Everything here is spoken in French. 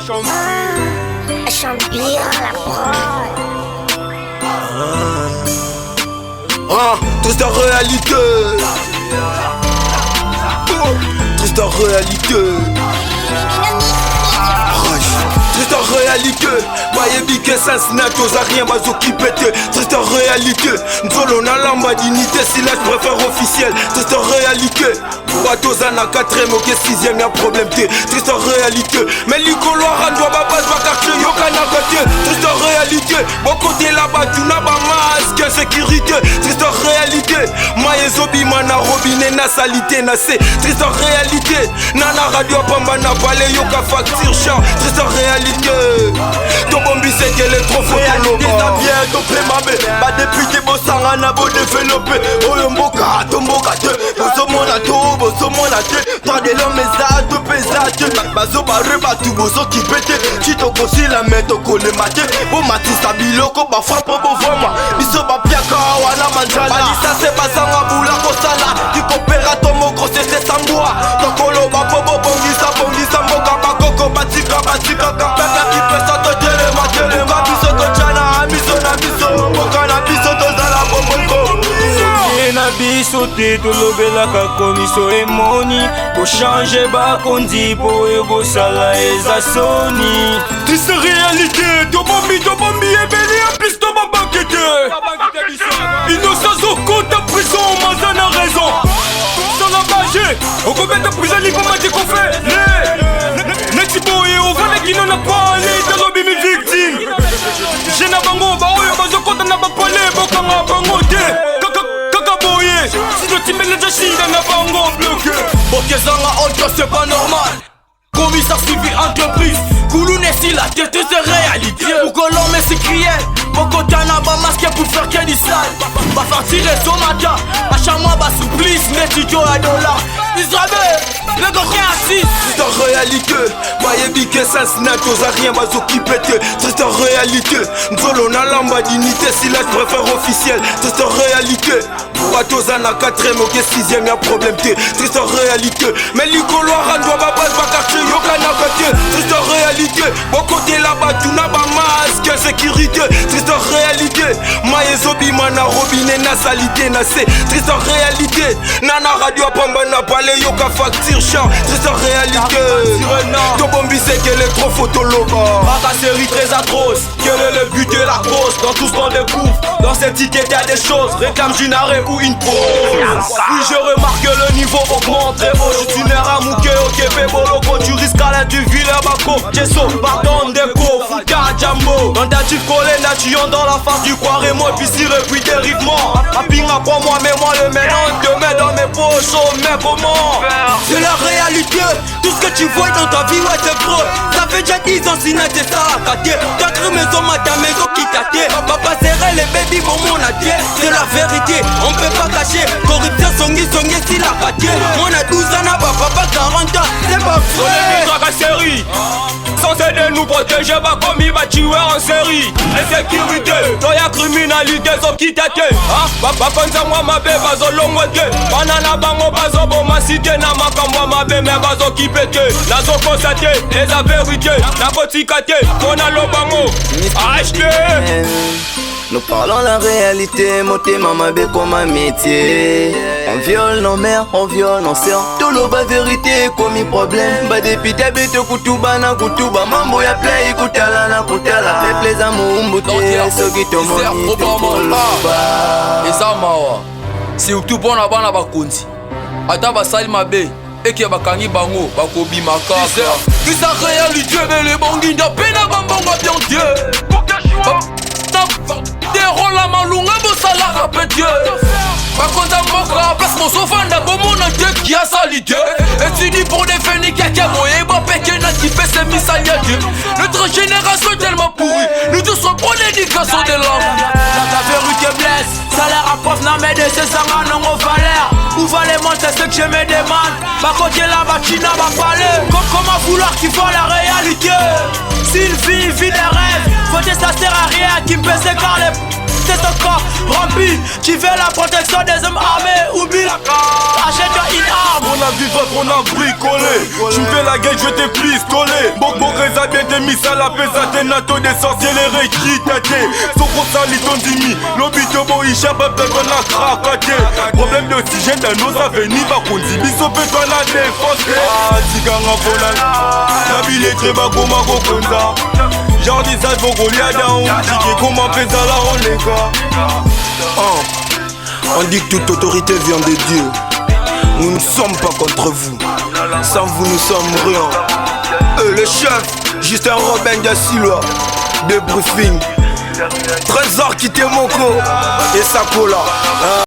Elle chante bien la prod. Triste réalité. Triste réalité. Triste réalité. Bayebi que sans natos a rien bazo qui pète. Triste réalité. Nzolo na lamba dignité si là je préfère officiel. Triste réalité. Batoza na 4ème ok 6ème y'a problème t'es. Triste réalité. Mais l'icolo rando baba va quartier yoka na côté. Triste réalité. Bon côté là-bas tu n'as pas masque sécurité. Triste réalité. Mayezobi mana robinet na salité na c'est. Triste réalité. Nana radio pamba na balé yoka facture chat. Triste réalité. Ton bombi c'est qu'elle est trop fort. Réalité ta bien ton plémabé. Ba député bossanga na bo développé. Oyo mboka tomboka te. Bozo mona to bozo mona te. Toi de l'homme ezatu pesate. Bazo barre batu bozo qui pète. Si to kosi la main to kole mate. Bo matisa biloko ba frappe bo vraiment. Biso ba piaka wana manjala. Balisa se bazanga bula kosala. Ki kopera tomo grosse c'est samboa. Tokolo ba bobo bongisa mboka ba koko batika kapeka ki pesa to telema biso to chana biso na biso mboka na biso to zala bombongo. Na biso te tolobelaka komiso emoni kochange bakondi po ekosala eza soni. Triste réalité tobombi ebeli en plus tobabaki te. Innocence okota prison maza na raison. Sala bage okobeta prison libomati kofe neti boye ovalaki na pale talobi mi victime. Jena bango baoyo bazokota na bapale bokanga bango te. Si le team est déjà chine n'a pas encore bloqué. Ok zanga autre c'est pas normal. Commissaire suivi entreprise. Koulou n'est si la tête c'est réalité. Pour que l'homme s'écrie. Beaucoup t'en a pas masqué pour faire qu'elle y sale. Va faire tirer son matin. À chaque mois va supplice. Mais tu joues à dollar. Israël, le coquin assis. Triste réalité. Bayebi que sans natos a rien bazo qui pète. Triste réalité. Nzolo na lamba dignité si là je préfère officiel. Triste réalité. Batoza na 4ème ok 6ème y'a problème t'es. Triste réalité. Mais l'icolo rando baba va quartier yoka na côté. Triste réalité. Bon côté là-bas tu n'as pas masque sécurité. Triste réalité. Mayezobi mana robinet na salité na c'est. Triste réalité. Nana radio pamba na balé yoka facture chat. Triste réalité. Ton bombi c'est qu'elle est trop photoloba. Par ta série très atroce. Quel est le but de la cause? Dans tout ce qu'on découvre. Dans cette ticket y'a des choses. Réclame d'une arrêt ou une pause. Oui je remarque que le niveau augmente très haut. Je suis nerf à mouké au Québec Boloko. Tu risques à la du ville à Bako. Jesso, pardon déco, Fouka, Jambo. Dans ta type collée, nation dans la face du quoi et moi. Puis si puis dérivement. Apinga pour moi, mais moi le mélange te met dans mes poches. Mais comment? C'est la réalité. Tout ce que tu vois dans ta vie, ouais c'est vrai. Ça fait déjà 10 ans si c'est ça à cater. T'as cru maison, ta maison qui t'attire. Papa serrait les baby pour mon adieu. C'est la vérité, on peut pas cacher. Corruption songi si la caté. On a 12 ans, papa 40 ans. C'est pas vrai. La série censé de nous protéger, pas comme il va tuer en série. Insécurité, toi y'a criminalité, so qui t'attend. Ah, papa quand moi ma bébé, bazo longote. Banana bango, bazo bon ma cité, na ma comme ma bébé, mais bazo qui pète. La zone constaté, et la vérité, la boticate, on a le bango. Acheter. Nous parlons la réalité, monter maman bé comme un métier. On viole nos mères, on viole nos sœurs. Tout le bas vérité comme un problème. Bah depuis t'habites kutuba na kutuba. Mambo ya play kutala na kutala. Fait plaisir moumboute. Ce qui te monite et ça mawa. Si tout bon na bana bakonzi. Ata basali mabe. Eke bakangi bango bakobi makaka. Qui sa réalité mais les bangis n'a peine à bambongo bien Dieu. Déroule la malunga bosala rapete. Bakonza mboka place mon sofa na bomona Dieu qui a salité. Et tu dis pour définir quelqu'un moyen ba peke na qui fait ses misalia Dieu. Notre génération est tellement pourrie. Nous tous sommes pour l'éducation des langues. La vérité blesse. Salaire à prof n'a mais de ces sangs non au valeur. Où va les monter c'est ce que je me demande. Ba côté là-bas China va parler. Comment vouloir qu'il voit la réalité. S'il vit des rêves. Côté ça sert à rien qui me pèse car les c'est encore rapide. Tu veux la protection des hommes armés ou bien achète-toi une arme. On a vivre, on a bricolé. Tu me fais la gueule, je t'ai pistolet. Bon reza bien des miss à la pesate. Nato des sorciers, les réquitate. Soko sali ton dimi. L'obito bo isha, peuple qu'on a craquaté. Problème d'oxygène dans nos avenirs. Par contre, biso peut toi la défense. Ah, Tiganga Folan. La ville est très bas comme un gokonda. Genre des salles pour Goliada. Tigé comme un pézala, on les gars. On dit que toute autorité vient de Dieu. Nous ne sommes pas contre vous. Sans vous, nous sommes rien. Le chef, Justin Robin Diasilwa, de Briefing. Trésor qui t'est mon co et Sakola.